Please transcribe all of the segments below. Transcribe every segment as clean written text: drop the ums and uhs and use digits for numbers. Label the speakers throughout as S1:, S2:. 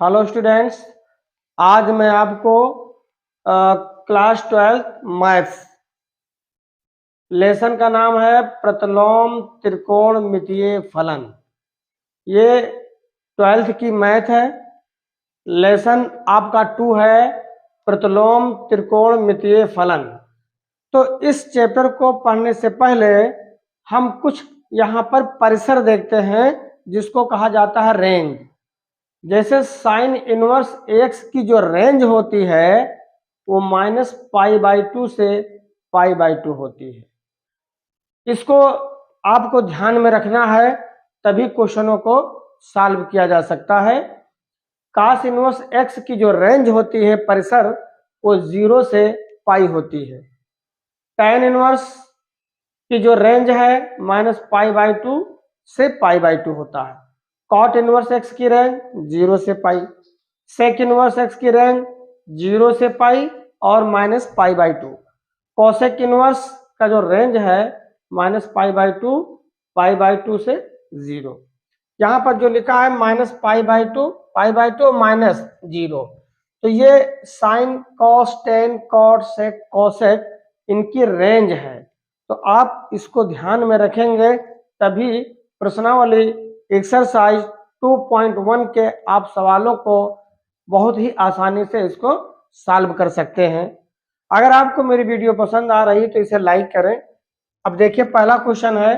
S1: Hello students, आज मैं आपको क्लास 12 मैथ्स लेसन का नाम है प्रतिलोम त्रिकोणमितीय फलन। ये 12th की मैथ है। लेसन आपका 2 है प्रतिलोम त्रिकोणमितीय फलन। तो इस चैप्टर को पढ़ने से पहले हम कुछ यहाँ पर परिसर देखते हैं जिसको कहा जाता है रेंज। जैसे साइन इनवर्स एक्स की जो रेंज होती है वो -π/2 से π/2 होती है। इसको आपको ध्यान में रखना है, तभी क्वेश्चनों को सॉल्व किया जा सकता है। कास इनवर्स एक्स की जो रेंज होती है परिसर वो 0 से पाई होती है। tan इनवर्स की जो रेंज है -π/2 से π/2 होता है। कॉट इनवर्स एक्स की रेंज 0 से पाई, सेक इनवर्स एक्स की रेंज 0 से पाई और -π/2। कोसेक इनवर्स का जो रेंज है -π/2 π/2 से 0। यहाँ पर जो लिखा है -π/2 π/2 -0, तो ये sine cos tan cot sec cosec इनकी रेंज है। तो आप इसको ध्यान में रखेंगे तभी प्रश्नावली एक्सरसाइज 2.1 के आप सवालों को बहुत ही आसानी से इसको सॉल्व कर सकते हैं। अगर आपको मेरी वीडियो पसंद आ रही है तो इसे लाइक करें। अब देखिए पहला क्वेश्चन है।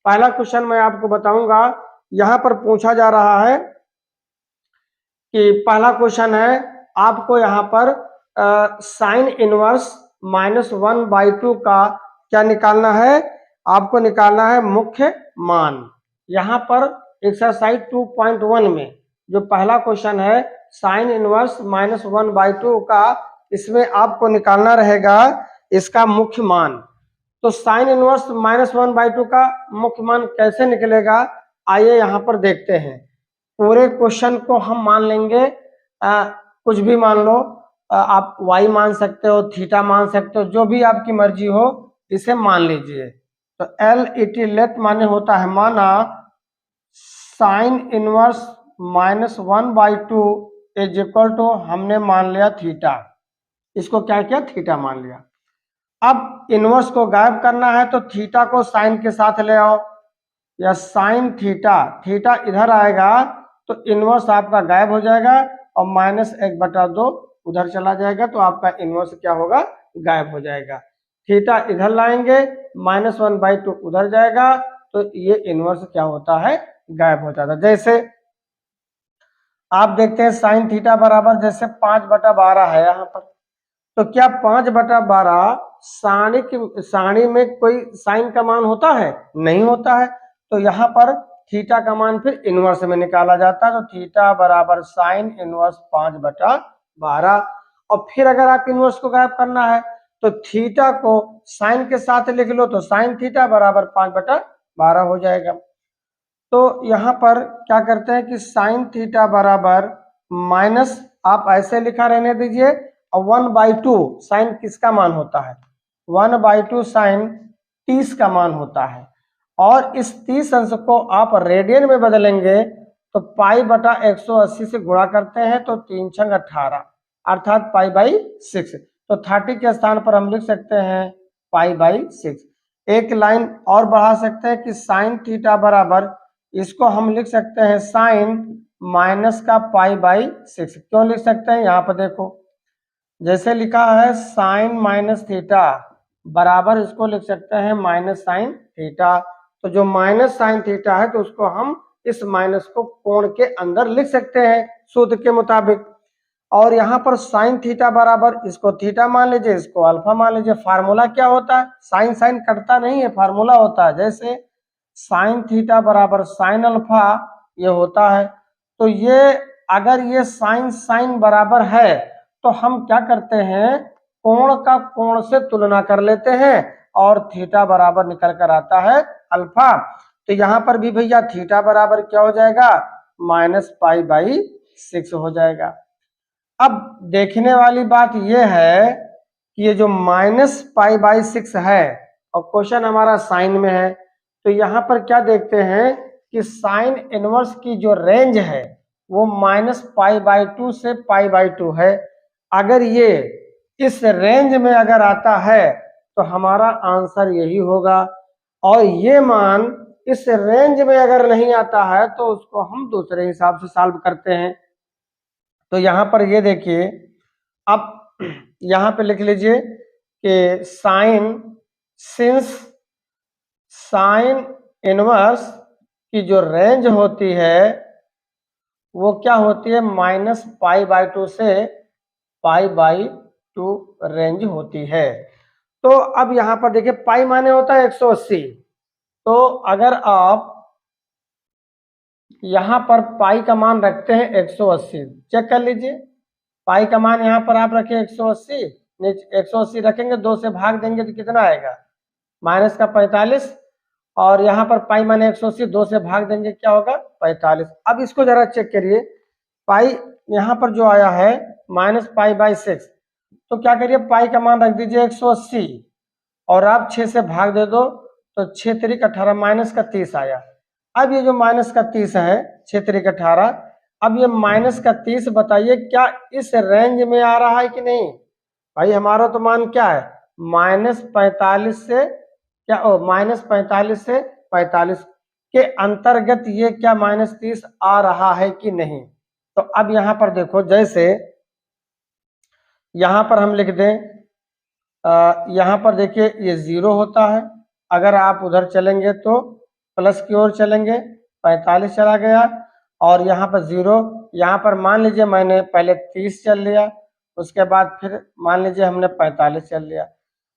S1: पहला क्वेश्चन मैं आपको बताऊंगा। यहाँ पर पूछा जा रहा है कि पहला क्वेश्चन है, आपको यहाँ पर साइन इनवर्स -1/2 का क्या निकालना है? आपको निकालना है मुख्य मान। यहाँ पर एक्सरसाइज 2.1 में जो पहला क्वेश्चन है साइन इनवर्स -1/2 का, इसमें आपको निकालना रहेगा इसका मुख्य मान। तो साइन इनवर्स -1/2 का मुख्य मान कैसे निकलेगा, आइए यहाँ पर देखते हैं। पूरे क्वेश्चन को हम मान लेंगे, कुछ भी मान लो, आप y मान सकते हो, थीटा मान सकते हो, जो भी आपकी मर्जी हो इसे मान लीजिए। तो LET लेट माने होता है माना sine inverse -1/2 is equal to, हमने मान लिया थीटा। इसको क्या किया? थीटा मान लिया। अब इनवर्स को गायब करना है तो थीटा को साइन के साथ ले आओ, या साइन थीटा, थीटा इधर आएगा तो इनवर्स आपका गायब हो जाएगा और -1/2 उधर चला जाएगा, तो आपका इनवर्स क्या होगा? गायब हो जाएगा। थीटा इधर लाएंगे, -1/2 उधर जाएगा, तो ये इनवर्स क्या होता है? गायब हो जाता है। जैसे आप देखते हैं साइन थीटा बराबर जैसे 5/12 है यहाँ पर, तो क्या 5/12 सारणी में कोई साइन का मान होता है? नहीं होता है। तो यहाँ पर थीटा का मान फिर इनवर्स में निकाला जाता है। तो थीटा बराबर साइन इनवर्स 5/12। और फिर अगर आप इनवर्स को गायब करना है तो थीटा को साइन के साथ लिख लो, तो साइन थीटा बराबर 5/12 हो जाएगा। तो यहाँ पर क्या करते हैं कि साइन थीटा बराबर माइनस, आप ऐसे लिखा रहने दीजिए, और 1/2 साइन किसका मान होता है? 1/2 साइन 30 का मान होता है। और इस 30 अंश को आप रेडियन में बदलेंगे तो π/180 से गुणा करते हैं तो 3 × 18 अर्थात π/6। तो 30 के स्थान पर हम लिख सकते हैं π/6। एक लाइन और बढ़ा सकते हैं कि साइन थीटा बराबर, इसको हम लिख सकते हैं साइन माइनस का π/6। क्यों लिख सकते हैं? यहाँ पर देखो, जैसे लिखा है साइन माइनस थीटा बराबर, इसको लिख सकते हैं माइनस साइन थीटा। तो जो माइनस साइन थीटा है तो उसको हम इस माइनस को कोण के अंदर लिख सकते हैं सूत्र के मुताबिक। और यहाँ पर साइन थीटा बराबर, इसको थीटा मान लीजिए, इसको अल्फा मान लीजिए। फार्मूला क्या होता है? साइन साइन कटता नहीं है, फार्मूला होता है। जैसे साइन थीटा बराबर साइन अल्फा ये होता है। तो ये अगर ये साइन साइन बराबर है तो हम क्या करते हैं, कोण का कोण से तुलना कर लेते हैं और थीटा बराबर निकल कर आता है अल्फा। तो यहाँ पर भी भैया थीटा बराबर क्या हो जाएगा? -π/6 हो जाएगा। अब देखने वाली बात यह है कि ये जो -π/6 है और क्वेश्चन हमारा साइन में है, तो यहाँ पर क्या देखते हैं कि साइन इनवर्स की जो रेंज है वो -π/2 से π/2 है। अगर ये इस रेंज में अगर आता है तो हमारा आंसर यही होगा, और ये मान इस रेंज में अगर नहीं आता है तो उसको हम दूसरे हिसाब से सॉल्व करते हैं। तो यहाँ पर ये देखिए, अब यहाँ पे लिख लीजिए कि साइन इनवर्स की जो रेंज होती है वो क्या होती है, -π/2 से π/2 रेंज होती है। तो अब यहाँ पर देखिए पाई माने होता है 180, तो अगर आप यहाँ पर पाई का मान रखते हैं 180, चेक कर लीजिए, पाई का मान यहाँ पर आप रखें 180, 180 रखेंगे, 2 से भाग देंगे तो कितना आएगा, -45, और यहाँ पर पाई माने 180, 2 से भाग देंगे क्या होगा, 45। अब इसको जरा चेक करिए, पाई यहाँ पर जो आया है -π/6, तो क्या करिए पाई का मान रख दीजिए 180 और आप 6 से भाग दे दो, तो 6 3 18 माइनस का 30 आया। अब ये जो माइनस का 30 है, 6 3 18, अब ये माइनस का 30 बताइए क्या इस रेंज में आ रहा है कि नहीं। भाई हमारा तो मान क्या है, -45 से क्या, -45 से 45 के अंतर्गत ये क्या -30 आ रहा है कि नहीं। तो अब यहाँ पर देखो, जैसे यहाँ पर हम लिख दें, यहाँ पर देखिए ये 0 होता है, अगर आप उधर चलेंगे तो प्लस की ओर चलेंगे, 45 चला गया, और यहाँ पर 0, यहाँ पर मान लीजिए मैंने पहले 30 चल लिया, उसके बाद फिर मान लीजिए हमने 45 चल लिया।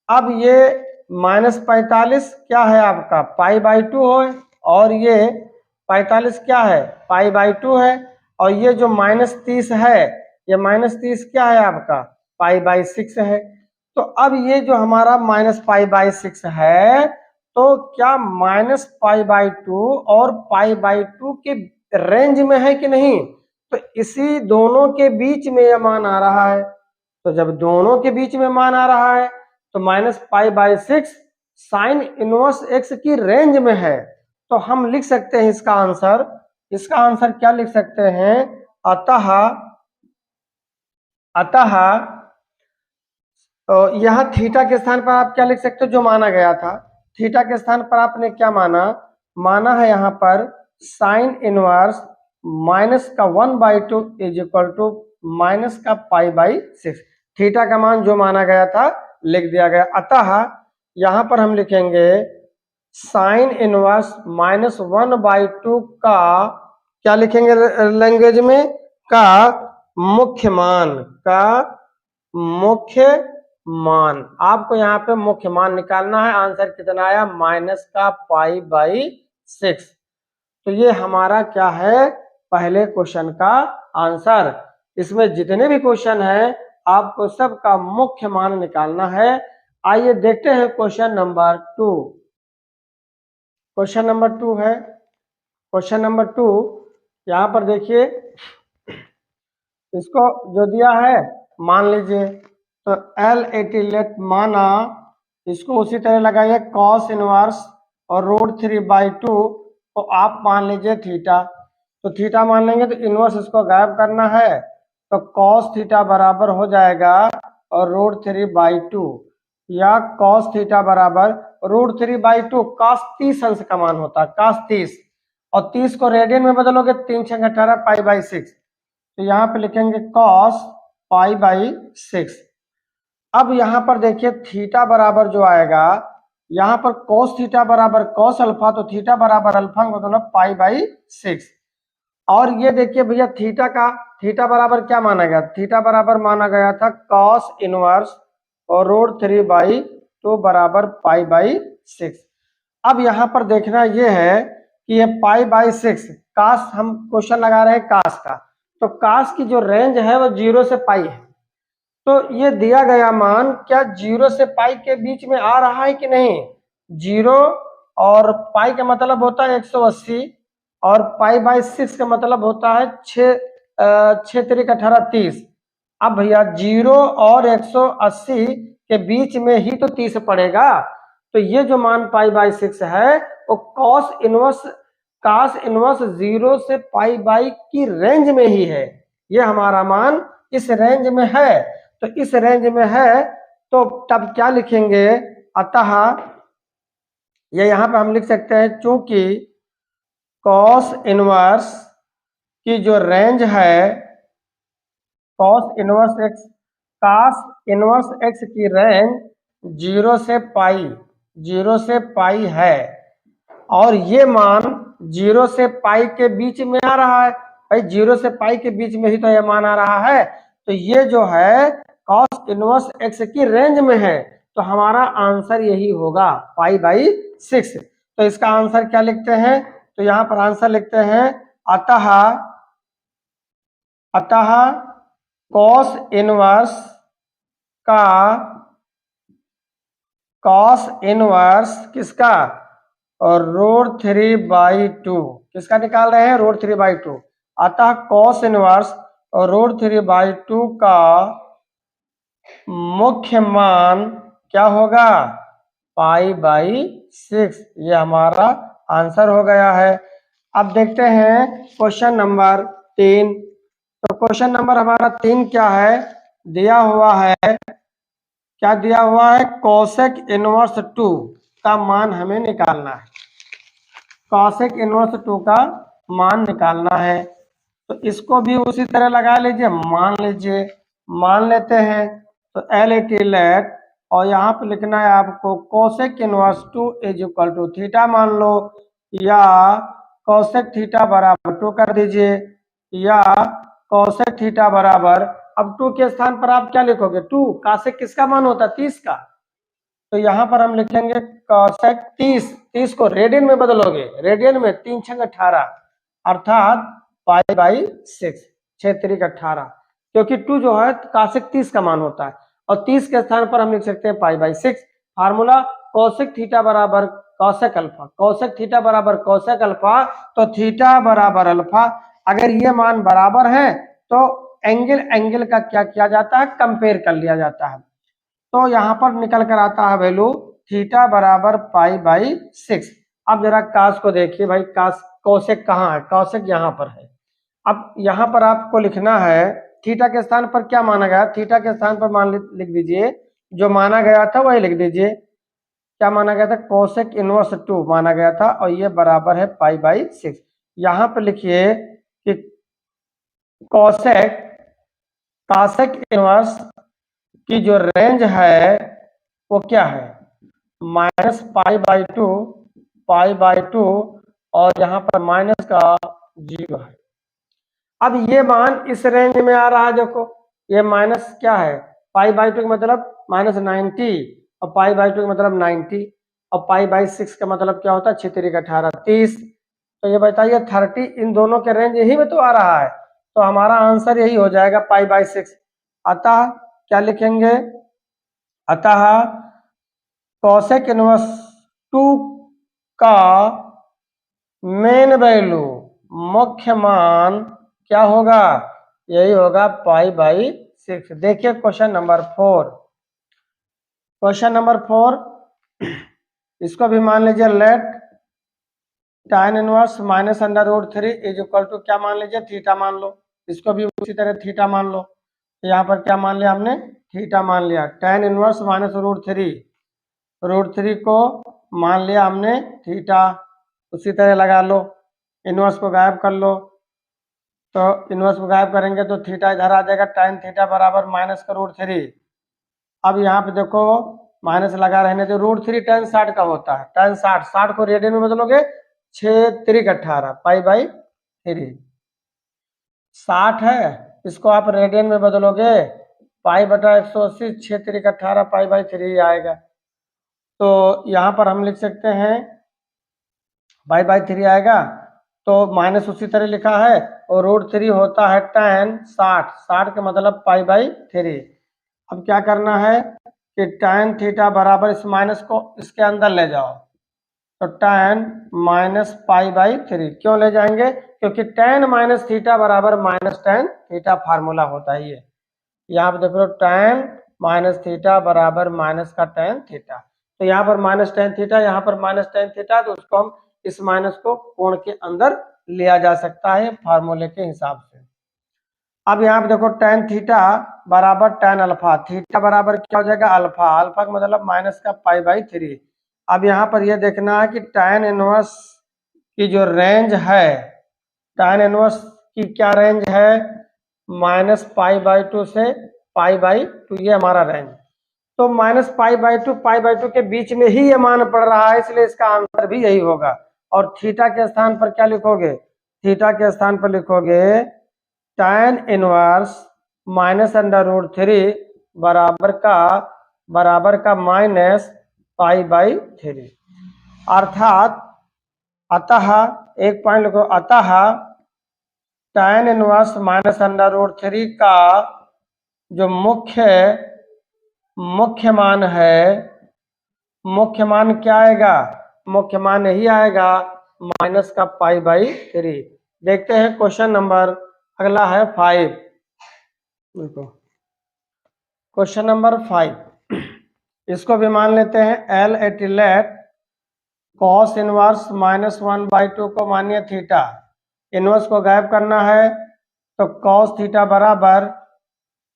S1: अब ये -45 क्या है आपका π/2 है, और ये 45 क्या है π/2 है, और ये जो -30 है, ये -30 क्या है आपका π/6 है। तो अब ये जो हमारा -π/6 है, तो क्या -π/2 और π/2 के रेंज में है कि नहीं। तो इसी दोनों के बीच में यह मान आ रहा है, तो जब दोनों के बीच में मान आ रहा है तो -π/6 साइन इनवर्स x की रेंज में है। तो हम लिख सकते हैं इसका आंसर क्या लिख सकते हैं, अतः तो यह थीटा के स्थान पर आप क्या लिख सकते हो, जो माना गया था, थीटा के स्थान पर आपने क्या माना है यहाँ पर sine inverse -1/2 is equal to -π/6, theta का मान जो माना गया था लिख दिया गया। अतः यहाँ पर हम लिखेंगे साइन इनवर्स -1/2 का क्या लिखेंगे लैंग्वेज में, का मुख्य मान आपको यहाँ पे मुख्य मान निकालना है। आंसर कितना आया, -π/6। तो ये हमारा क्या है, पहले क्वेश्चन का आंसर। इसमें जितने भी क्वेश्चन है आपको सबका मुख्य मान निकालना है। आइए देखते हैं क्वेश्चन नंबर 2। क्वेश्चन नंबर 2 है, क्वेश्चन नंबर 2 यहाँ पर देखिए, इसको जो दिया है मान लीजिए, तो L80 लेट माना, इसको उसी तरह लगाइए cos इनवर्स और √3/2, तो आप मान लीजिए थीटा, तो थीटा मान लेंगे तो इनवर्स इसको गायब करना है, तो cos थीटा बराबर हो जाएगा और √3/2, या cos थीटा बराबर √3/2, cos 30 अंश का मान होता है, cos 30, और 30 को रेडियन में बदलोगे 3 6 18 π/6, तो यहाँ पे लिखेंगे cos π/6। अब यहाँ पर देखिए थीटा बराबर जो आएगा, यहाँ पर cos थीटा बराबर cos अल्फा, तो थीटा बराबर अल्फा मतलब π/6। और ये देखिए भैया थीटा बराबर क्या माना गया, थीटा बराबर माना गया था cos इनवर्स और √3/2 बराबर π/6। अब यहाँ पर देखना ये है कि ये π/6 कास, हम क्वेश्चन लगा रहे हैं कास का, तो कास की जो रेंज है वो 0 से पाई है। तो ये दिया गया मान क्या 0 से पाई के बीच में आ रहा है कि नहीं। 0 और पाई का मतलब होता है 180, और π/6 का मतलब होता है 6 3 18 30। अब भैया 0 और 180 के बीच में ही तो 30 पड़ेगा, तो ये जो मान π/6 है वो cos इनवर्स cos इनवर्स 0 से पाई बाई की रेंज में ही है, ये हमारा मान इस रेंज में है। तो इस रेंज में है तो तब क्या लिखेंगे, अतः ये यहां पे हम लिख सकते हैं चूंकि cos इनवर्स की जो रेंज है, cos इनवर्स x की रेंज 0 से पाई है, और ये मान 0 से पाई के बीच में आ रहा है। भाई 0 से पाई के बीच में ही तो ये मान आ रहा है, तो ये जो है cos इनवर्स x की रेंज में है, तो हमारा आंसर यही होगा पाई बाई 6। तो इसका आंसर क्या लिखते हैं, तो यहां पर आंसर लिखते हैं अतः cos इनवर्स किसका, और √3/2 किसका निकाल रहे हैं, √3/2। अतः cos इनवर्स और √3/2 का मुख्य मान क्या होगा, पाई बाई 6। ये हमारा आंसर हो गया है। अब देखते हैं क्वेश्चन नंबर 3। तो क्वेश्चन नंबर हमारा 3 क्या है, दिया हुआ है, क्या दिया हुआ है, कोसेक इनवर्स 2 का मान हमें निकालना है। कोसेक इनवर्स 2 का मान निकालना है, तो इसको भी उसी तरह लगा लीजिए, मान लेते हैं। तो LAT लेट, और यहाँ पे लिखना है आपको cosec inverse 2 is equal to theta मान लो, या कोसेक थीटा बराबर 2 कर दीजिए, या कोसेक थीटा बराबर, अब 2 के स्थान पर आप क्या लिखोगे, 2 कोसेक किसका मान होता है, 30 का, तो यहाँ पर हम लिखेंगे कोसेक 30 को रेडियन में बदलोगे, रेडियन में 3 × 18 अर्थात पाई बाई 6, 6 × 18, क्योंकि 2 जो है कोसेक 30 का मान होता है, और 30 के स्थान पर हम लिख सकते हैं pi by 6। Formula cosec theta बराबर कोसेक अल्फा, कोसेक थीटा बराबर कोसेक अल्फा, तो थीटा बराबर अल्फा। अगर ये मान बराबर है तो एंगल का क्या किया जाता है, कंपेयर कर लिया जाता है। तो यहाँ पर निकल कर आता है वैल्यू थीटा बराबर पाई बाई 6। अब जरा कास को देखिए भाई, कास कोसेक कहाँ है, कोसेक यहाँ पर है। अब यहाँ पर आपको लिखना है थीटा के स्थान पर क्या माना गया, थीटा के स्थान पर मान लिख दीजिए, जो माना गया था वही लिख दीजिए। क्या माना गया था, कोसेक इनवर्स 2 माना गया था, और ये बराबर है पाई बाई 6। यहाँ पर लिखिए कि कोसेक इनवर्स की जो रेंज है वो क्या है, -पाई/2, और यहाँ पर माइनस का 0 है। अब ये मान इस रेंज में आ रहा है, देखो ये माइनस क्या है, पाई/2 का मतलब -90, और पाई/2 का मतलब 90, और पाई/6 का मतलब क्या होता है, 6 × 18 30। तो ये बताइए 30 इन दोनों के रेंज यही में तो आ रहा है, तो हमारा आंसर यही हो जाएगा पाई/6। अतः क्या लिखेंगे, अतः कोसेक इनवर्स 2 का मेन वैल्यू, मुख्य मान क्या होगा, यही होगा पाई/6। देखिए क्वेश्चन नंबर 4, इसको भी मान लीजिए, let tan inverse -√3 is equal to क्या मान लीजिए, थीटा मान लो। इसको भी उसी तरह थीटा मान लो, तो यहाँ पर क्या मान लिया हमने, थीटा मान लिया। tan इनवर्स -√3 को मान लिया हमने थीटा, उसी तरह लगा लो, इनवर्स को गायब कर लो, तो इनवर्स को गायब करेंगे तो थीटा इधर आ जाएगा, tan थीटा बराबर -√3। अब यहाँ पे देखो माइनस लगा रहने जो, √3 tan 60 का होता है, tan 60 को रेडियन में बदलोगे 6 × 18 पाई/3, 60 है, इसको आप रेडियन में बदलोगे पाई/180, 6 × 18 पाई/3 आएगा। तो यहाँ पर हम लिख सकते हैं पाई/3 आएगा, तो माइनस उसी तरह लिखा है, और √3 होता है tan 60 का मतलब पाई/3। अब क्या करना है कि tan थीटा बराबर इस माइनस को इसके अंदर ले जाओ, तो tan -पाई/3 क्यों ले जाएंगे, क्योंकि tan - थीटा बराबर -tan थीटा फार्मूला होता है। ये यहाँ पे देखो tan -थीटा बराबर माइनस का tan थीटा, तो यहाँ पर -tan थीटा, यहाँ पर -tan थीटा, तो उसको हम इस माइनस को कोण के अंदर लिया जा सकता है फार्मूले के हिसाब से। अब यहाँ पे देखो tan थीटा बराबर tan अल्फा, थीटा बराबर क्या हो जाएगा अल्फा, अल्फा का मतलब माइनस का π/3। अब यहाँ पर यह देखना है कि tan इनवर्स की जो रेंज है, tan इनवर्स की क्या रेंज है, -π/2 से π/2, ये हमारा रेंज। तो -π/2 के बीच में ही ये मान पड़ रहा है, इसलिए इसका आंसर भी यही होगा। और थीटा के स्थान पर क्या लिखोगे, थीटा के स्थान पर लिखोगे tan इनवर्स -√3 बराबर का -π/3। अर्थात अतः एक पॉइंट लिखो, अतः tan इनवर्स -√3 का जो मुख्य मान है, मुख्य मान क्या आएगा, मुख्य मान यही आएगा माइनस का π/3। देखते हैं क्वेश्चन नंबर अगला है 5। देखो क्वेश्चन नंबर 5, इसको भी मान लेते हैं L at let cos inverse -1/2 को मानिए थीटा, इनवर्स को गायब करना है तो कॉस थीटा बराबर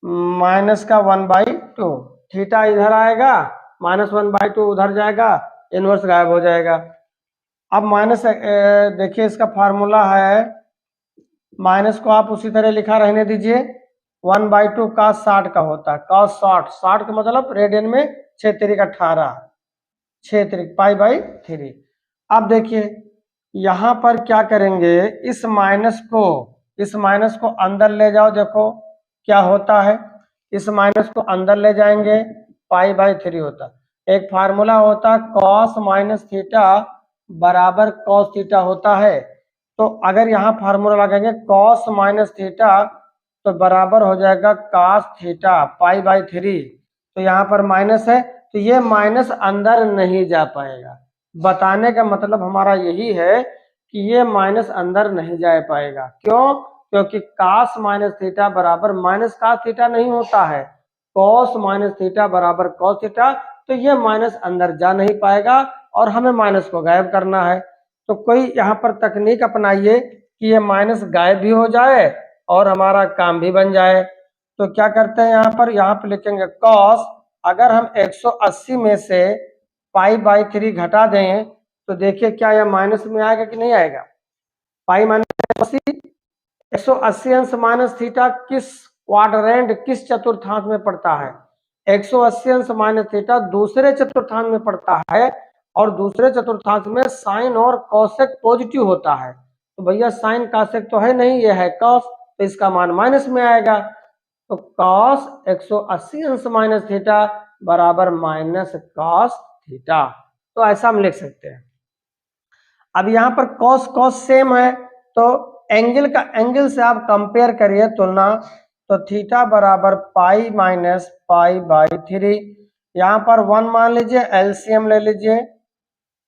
S1: -1/2, थीटा इधर आएगा, -1/2 उधर जाएगा, इनवर्स गायब हो जाएगा। अब माइनस देखिए इसका फार्मूला है, माइनस को आप उसी तरह लिखा रहने दीजिए, 1/2 cos 60 का होता है, cos 60 का मतलब रेडियन में 6 तिरिक 18, 6 तिरिक π/3। अब देखिए यहाँ पर क्या करेंगे, इस माइनस को अंदर ले जाओ, देखो क्या होता है, इस माइनस को अंदर ले जाएंगे π/3 होता। एक फार्मूला होता cos माइनस थीटा बराबर cos थीटा होता है। तो अगर यहाँ फार्मूला लगाएंगे cos माइनस थीटा तो बराबर हो जाएगा cos थीटा π/3। तो यहाँ पर माइनस है तो ये माइनस अंदर नहीं जा पाएगा। बताने का मतलब हमारा यही है कि ये माइनस अंदर नहीं जा पाएगा। क्यों? क्योंकि cos माइनस थीटा बराबर माइनस cos थीटा नहीं होता है, cos माइनस थीटा बराबर cos थीटा, तो ये माइनस अंदर जा नहीं पाएगा और हमें माइनस को गायब करना है। तो कोई यहाँ पर तकनीक अपनाइए कि ये माइनस गायब भी हो जाए और हमारा काम भी बन जाए। तो क्या करते हैं, यहाँ पर लिखेंगे cos, अगर हम 180 में से π/3 घटा दें तो देखिए क्या यह माइनस में आएगा कि नहीं आएगा। π-180 अंश माइनस थीटा किस क्वाड्रेंट, किस चतुर्थांश में पड़ता है, 180 अंश माइनस थीटा दूसरे चतुर्थांश में पड़ता है और दूसरे चतुर्थांश में साइन और कॉसेक पॉजिटिव होता है। तो भैया साइन कॉसेक तो है नहीं, ये है कॉस, तो इसका मान माइनस में आएगा। तो कॉस 180 अंश माइनस थीटा बराबर माइनस कॉस थीटा, तो ऐसा हम लिख सकते हैं। अब यहाँ पर कॉस सेम है तो एंगल से आप कंपेयर करिए, तुलना, तो थीटा बराबर π-π/3। यहाँ पर 1 मान लीजिए, एलसीएम ले लीजिए,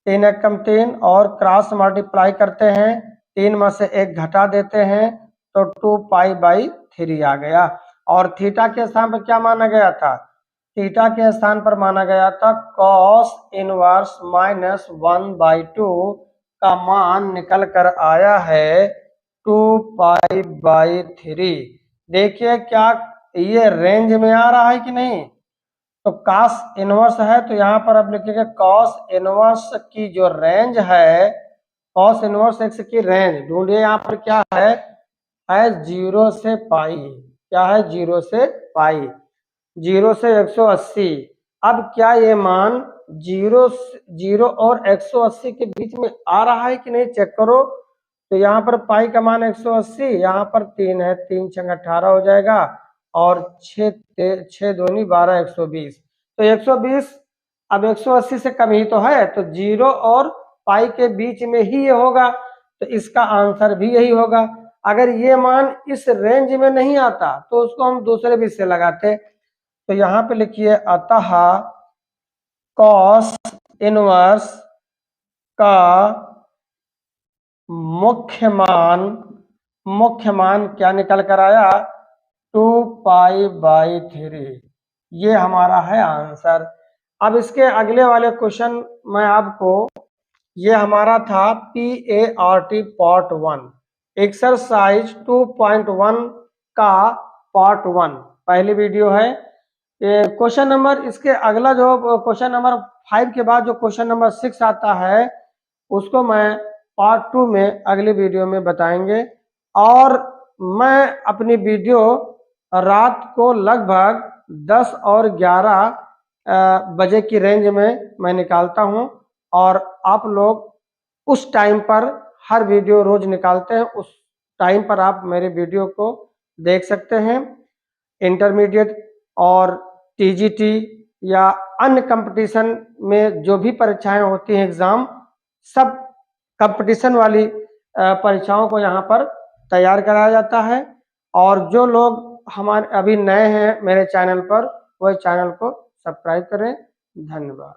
S1: 3 एकम 3 और क्रॉस मल्टीप्लाई करते हैं, 3 में से 1 घटा देते हैं तो 2π/3 आ गया। और थीटा के स्थान पर क्या माना गया था, थीटा के स्थान पर माना गया था cos इनवर्स -1/2 का मान निकल कर आया है 2π/3। देखिए क्या ये रेंज में आ रहा है कि नहीं। तो cos इनवर्स है तो यहाँ पर आप लिखेंगे cos इनवर्स की जो रेंज है, cos इनवर्स x की रेंज ढूंढिए। यहाँ पर क्या है 0 से पाई, क्या है 0 से पाई, 0 से 180। अब क्या ये मान 0 और 180 के बीच में आ रहा है कि नहीं, चेक करो। तो यहाँ पर पाई का मान 180, यहाँ पर 3 है, 3 छंग 18 हो जाएगा और 6 दूनी 12, 120। तो 120 अब 180 से कम ही तो है, तो 0 और पाई के बीच में ही ये होगा, तो इसका आंसर भी यही होगा। अगर ये मान इस रेंज में नहीं आता तो उसको हम दूसरे भी से लगाते। तो यहाँ पे लिखिए अतः cos इनवर्स का मुख्य मान क्या निकल कर आया 2π/3, ये हमारा है आंसर। अब इसके अगले वाले क्वेश्चन मैं आपको ये हमारा था PART पार्ट 1, एक्सरसाइज 2.1 का पार्ट 1 पहली वीडियो है। ये क्वेश्चन नंबर, इसके अगला जो क्वेश्चन नंबर 5 के बाद जो क्वेश्चन नंबर 6 आता है उसको मैं पार्ट 2 में अगली वीडियो में बताएंगे। और मैं अपनी वीडियो रात को लगभग 10 और 11 बजे की रेंज में मैं निकालता हूं, और आप लोग उस टाइम पर हर वीडियो रोज निकालते हैं, उस टाइम पर आप मेरे वीडियो को देख सकते हैं। इंटरमीडिएट और TGT या अन्य कंपटीशन में जो भी परीक्षाएं होती हैं, एग्जाम, सब कंपटीशन वाली परीक्षाओं को यहाँ पर तैयार कराया जाता है। और जो लोग हमारे अभी नए हैं मेरे चैनल पर, वह चैनल को सब्सक्राइब करें। धन्यवाद।